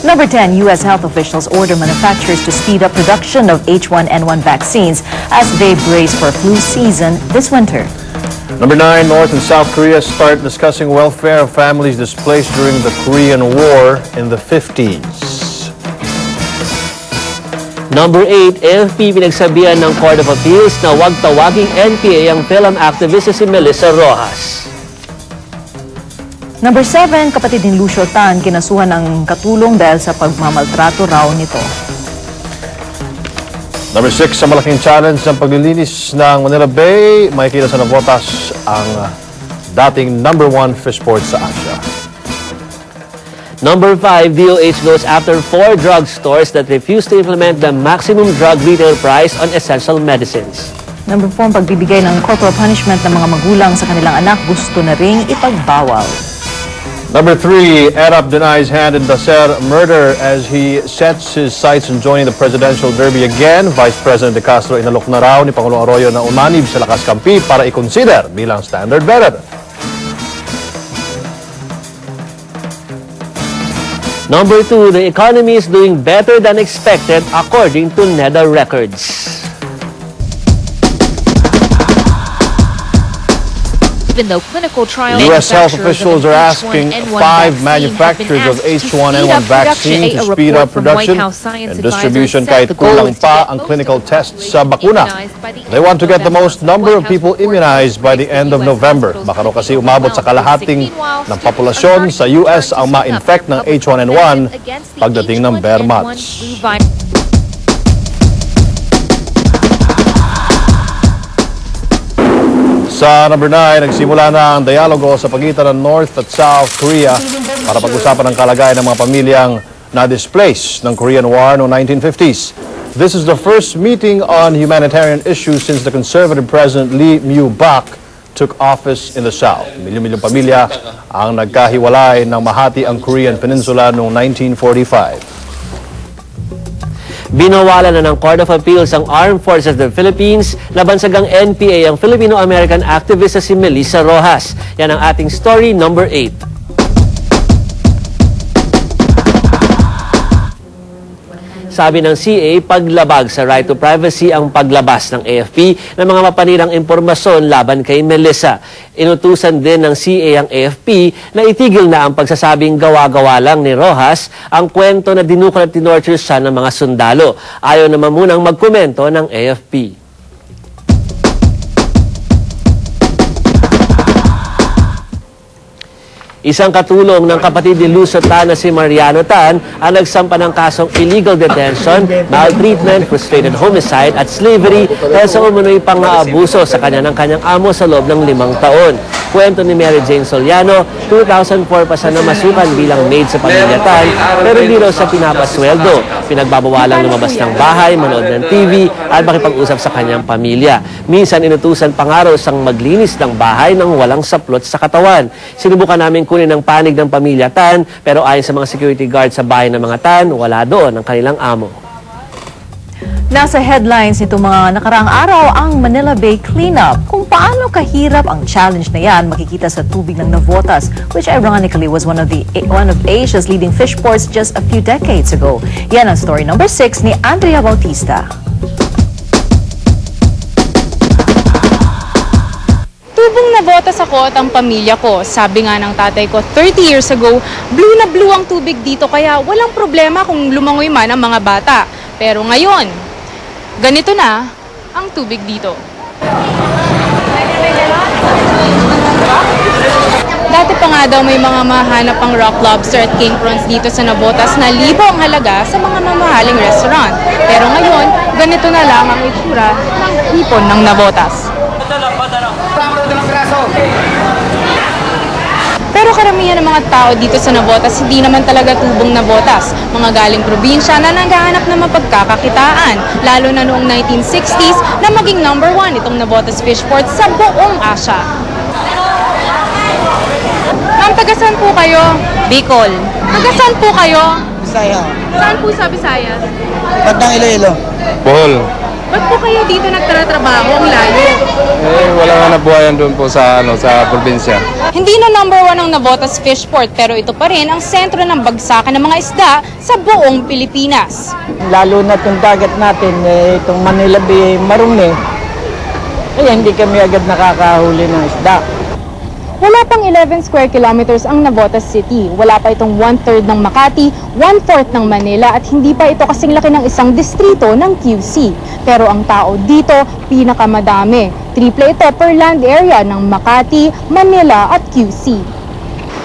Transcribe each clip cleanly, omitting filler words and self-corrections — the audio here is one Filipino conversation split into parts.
Number 10, U.S. health officials order manufacturers to speed up production of H1N1 vaccines as they brace for flu season this winter. Number 9, North and South Korea start discussing welfare of families displaced during the Korean War in the 50s. Number 8, AFP pinagsabihan ng Court of Appeals na huwag tawaging NPA ang film activist si Melissa Rojas. Number 7, kapatid ni Lucio Tan kinasuhan ng katulong dahil sa pagmamaltrato raw nito. Number 6, sa malaking challenge ng paglilinis ng Manila Bay, makikita sa Navotas ang dating number 1 fish port sa Asia. Number 5, DOH goes after 4 drugstores that refuse to implement the maximum drug retail price on essential medicines. Number 4, pagbibigay ng corporal punishment ng mga magulang sa kanilang anak gusto na ring ipagbawal. Number 3, Erap denies hand in Dacer murder as he sets his sights on joining the presidential derby again. Vice President De Castro inalok na raw ni Pangulong Arroyo na umanib sa Lakas Kampi para i-consider bilang standard bearer. Number 2, the economy is doing better than expected according to NEDA records. Even though clinical trial U.S. health officials are asking 5 manufacturers of H1N1 vaccine to speed up production and distribution kahit kulang pa ang clinical tests sa bakuna. They want to get the most number of people immunized by the end of November. Baka raw kasi umabot sa kalahating ng populasyon sa U.S. ang ma-infect ng H1N1 pagdating ng bare months. Sa number 9, nagsimula na ang dialogo sa pagitan ng North at South Korea para pag-usapan ang kalagayan ng mga pamilyang na-displaced ng Korean War noong 1950s. This is the first meeting on humanitarian issues since the conservative President Lee Myung-bak took office in the South. Milyong-milyong pamilya ang nagkahiwalay ng mahati ang Korean Peninsula noong 1945. Binawalan na ng Court of Appeals ang Armed Forces of the Philippines na bansagang NPA ang Filipino-American activist na si Melissa Rojas. Yan ang ating story number 8. Sabi ng CA, paglabag sa right to privacy ang paglabas ng AFP ng mga mapanirang impormasyon laban kay Melissa. Inutusan din ng CA ang AFP na itigil na ang pagsasabing gawa-gawa lang ni Rojas ang kwento na dinukol at tinorture siya ng mga sundalo. Ayaw naman munang magkomento ng AFP. Isang katulong ng kapatid ni Lucio Tan na si Mariano Tan ang nagsampa ng kasong illegal detention, maltreatment, frustrated homicide at slavery dahil sa umunoy pang-aabuso sa kanya ng kanyang amo sa loob ng 5 taon. Kwento ni Mary Jane Soliano, 2004 pa siya namasukan bilang maid sa pamilya Tan pero hindi raw siya pinapasweldo. Pinagbabawalang lumabas ng bahay, manood ng TV at makipag-usap sa kanyang pamilya. Minsan inutusan pa nga raw siyang maglinis ng bahay nang walang saplot sa katawan. Sinubukan namin kunin ang panig ng pamilya Tan, pero ayon sa mga security guard sa bahay ng mga Tan, wala doon ang kanilang amo. Nasa headlines nito mga nakaraang araw ang Manila Bay cleanup. Kung paano kahirap ang challenge na yan, makikita sa tubig ng Navotas, which ironically was one of Asia's leading fish ports just a few decades ago. Yan ang story number 6 ni Andrea Bautista. Tubong Navotas ako at ang pamilya ko. Sabi nga ng tatay ko, 30 years ago, blue na blue ang tubig dito kaya walang problema kung lumangoy man ang mga bata. Pero ngayon, ganito na ang tubig dito. Dati pa nga daw may mga mahanap pang rock lobster at king prawns dito sa Navotas na libo ang halaga sa mga mamahaling restaurant. Pero ngayon, ganito na lang ang itsura ng hipon ng Navotas. Pero karamihan ng mga tao dito sa Navotas, hindi naman talaga tubong Navotas. Mga galing probinsya na naghahanap ng mapagkakakitaan, lalo na noong 1960s na maging number 1 itong Navotas Fish Port sa buong Asia. Ma'am, taga-saan po kayo? Bicol. Taga-saan po kayo? Bisaya. Saan po sa Visayas? Batang Iloilo. Paul. Ba't po kayo dito nagtatrabaho ang layo? Wala nga nabuhayan doon po sa probinsya. Hindi na number 1 ang Navotas Fishport pero ito pa rin ang sentro ng bagsakan ng mga isda sa buong Pilipinas. Lalo na itong dagat natin, itong Manila Bay marumi, hindi kami agad nakakahuli ng isda. Wala pang 11 square kilometers ang Navotas City. Wala pa itong 1/3 ng Makati, 1/4 ng Manila at hindi pa ito kasing laki ng isang distrito ng QC. Pero ang tao dito, pinakamadami. Triple ito per land area ng Makati, Manila at QC.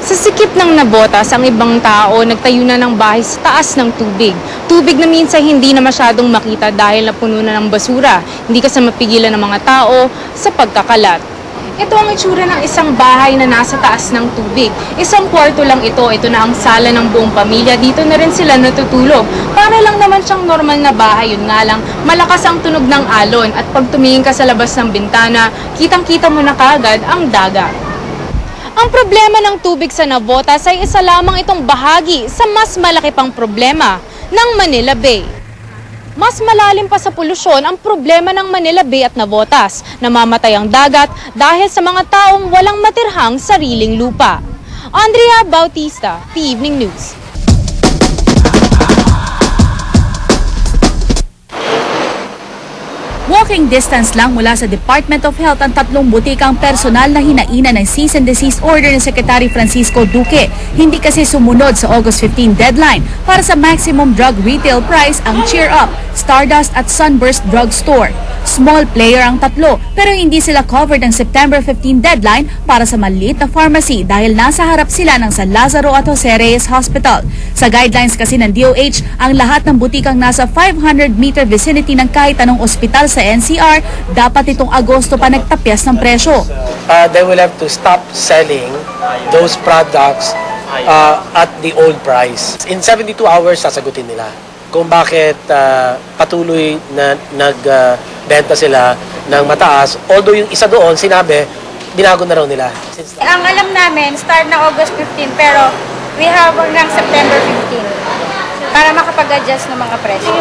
Sa sikip ng Navotas, ang ibang tao nagtayo na ng bahay sa taas ng tubig. Tubig na minsan hindi na masyadong makita dahil napuno na ng basura. Hindi kasi mapigilan ng mga tao sa pagkakalat. Ito ang itsura ng isang bahay na nasa taas ng tubig. Isang kwarto lang ito. Ito na ang sala ng buong pamilya. Dito na rin sila natutulog. Para lang naman siyang normal na bahay. Yun nga lang, malakas ang tunog ng alon. At pag tumingin ka sa labas ng bintana, kitang-kita mo na kaagad ang dagat. Ang problema ng tubig sa Navotas ay isa lamang itong bahagi sa mas malaki pang problema ng Manila Bay. Mas malalim pa sa polusyon ang problema ng Manila Bay at Navotas. Namamatay ang dagat dahil sa mga taong walang matirhang sariling lupa. Andrea Bautista, The Evening News. Walking distance lang mula sa Department of Health ang 3 butikang personal na hinaina ng cease and desist order ni Secretary Francisco Duque. Hindi kasi sumunod sa August 15 deadline para sa maximum drug retail price ang Cheer Up, Stardust at Sunburst Drug Store. Small player ang 3 pero hindi sila covered ng September 15 deadline para sa maliit na pharmacy dahil nasa harap sila ng San Lazaro at Jose Reyes Hospital. Sa guidelines kasi ng DOH, ang lahat ng butikang nasa 500-meter vicinity ng kahit anong ospital sa NCR, dapat itong Agosto pa nagtapyas ng presyo. They will have to stop selling those products at the old price. In 72 hours, sasagutin nila kung bakit patuloy na nagbenta sila ng mataas. Although yung isa doon, sinabi, binago na raw nila. Ang alam namin, start na August 15, pero we have hanggang September 15 para makapag-adjust ng mga presyo.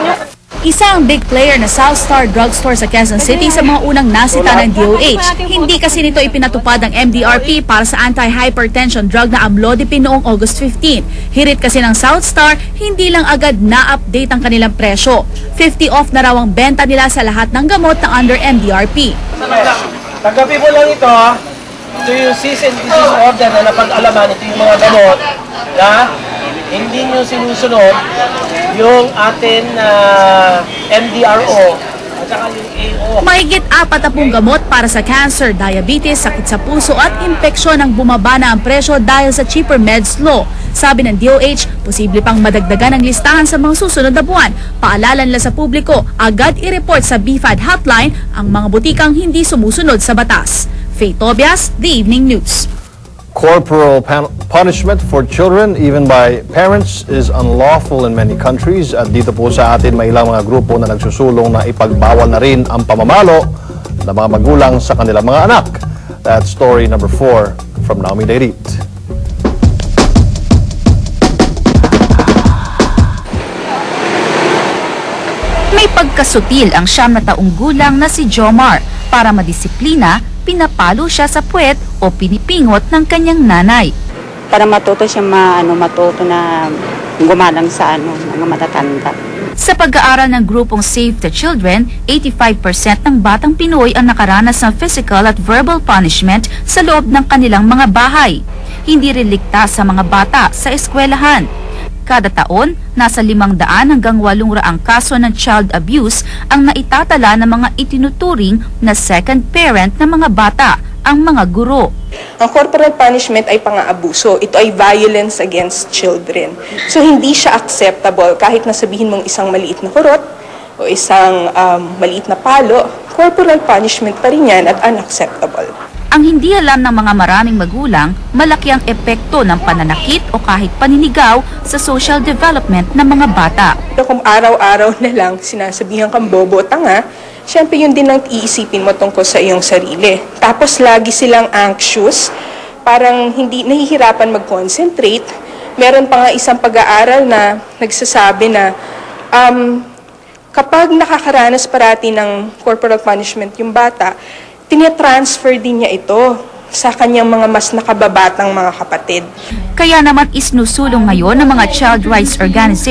Isa ang big player na South Star Drugstore sa Quezon City sa mga unang nasita ng DOH. Hindi kasi nito ipinatupad ang MDRP para sa anti-hypertension drug na amlodipine noong August 15. Hirit kasi ng South Star, hindi lang agad na-update ang kanilang presyo. 50 off na raw ang benta nila sa lahat ng gamot na under MDRP. Tanggapin mo lang ito, ha? Ito yung cease and desist order na napag-alaman. Ito yung mga gamot na hindi nyo sinusunod yung atin MDRO at saka yung AO. Mahigit 40 gamot para sa cancer, diabetes, sakit sa puso at impeksyon ang bumaba na ang presyo dahil sa cheaper meds law. Sabi ng DOH, posible pang madagdagan ang listahan sa mga susunod na buwan. Paalala nila sa publiko, agad i-report sa BFAD hotline ang mga butikang hindi sumusunod sa batas. Faye Tobias, The Evening News. Corporal punishment for children, even by parents, is unlawful in many countries. At dito po sa atin, may ilang mga grupo na nagsusulong na ipagbawal na rin ang pamamalo ng mga magulang sa kanilang mga anak. That's story number 4 from Naomi Deirit. May pagkasutil ang 9 na taong gulang na si Jomar. Para madisiplina, pinapalo siya sa puwet o pinipingot ng kanyang nanay. Para matuto siya matuto na gumalang sa mga matatanda. Sa pag-aaral ng grupong Save the Children, 85% ng batang Pinoy ang nakaranas ng physical at verbal punishment sa loob ng kanilang mga bahay. Hindi rin ligtas sa mga bata sa eskwelahan. Kada taon, nasa 500 hanggang 800 kaso ng child abuse ang naitatala ng mga itinuturing na second parent ng mga bata, ang mga guro. Ang corporal punishment ay pang-aabuso. Ito ay violence against children. So hindi siya acceptable kahit nasabihin mong isang maliit na kurot o isang maliit na palo, corporal punishment pa rin yan at unacceptable. Ang hindi alam ng mga maraming magulang, malaki ang epekto ng pananakit o kahit paninigaw sa social development ng mga bata. Kung araw-araw na lang sinasabihan kang bobo o tanga, syempre yun din ang iisipin mo tungkol sa iyong sarili. Tapos lagi silang anxious, parang hindi nahihirapan mag-concentrate. Meron pa nga isang pag-aaral na nagsasabi na kapag nakakaranas parati ng corporal punishment yung bata, tinitransfer din niya ito sa kanyang mga mas nakababatang mga kapatid. Kaya naman isnusulong ngayon ng mga child rights organizations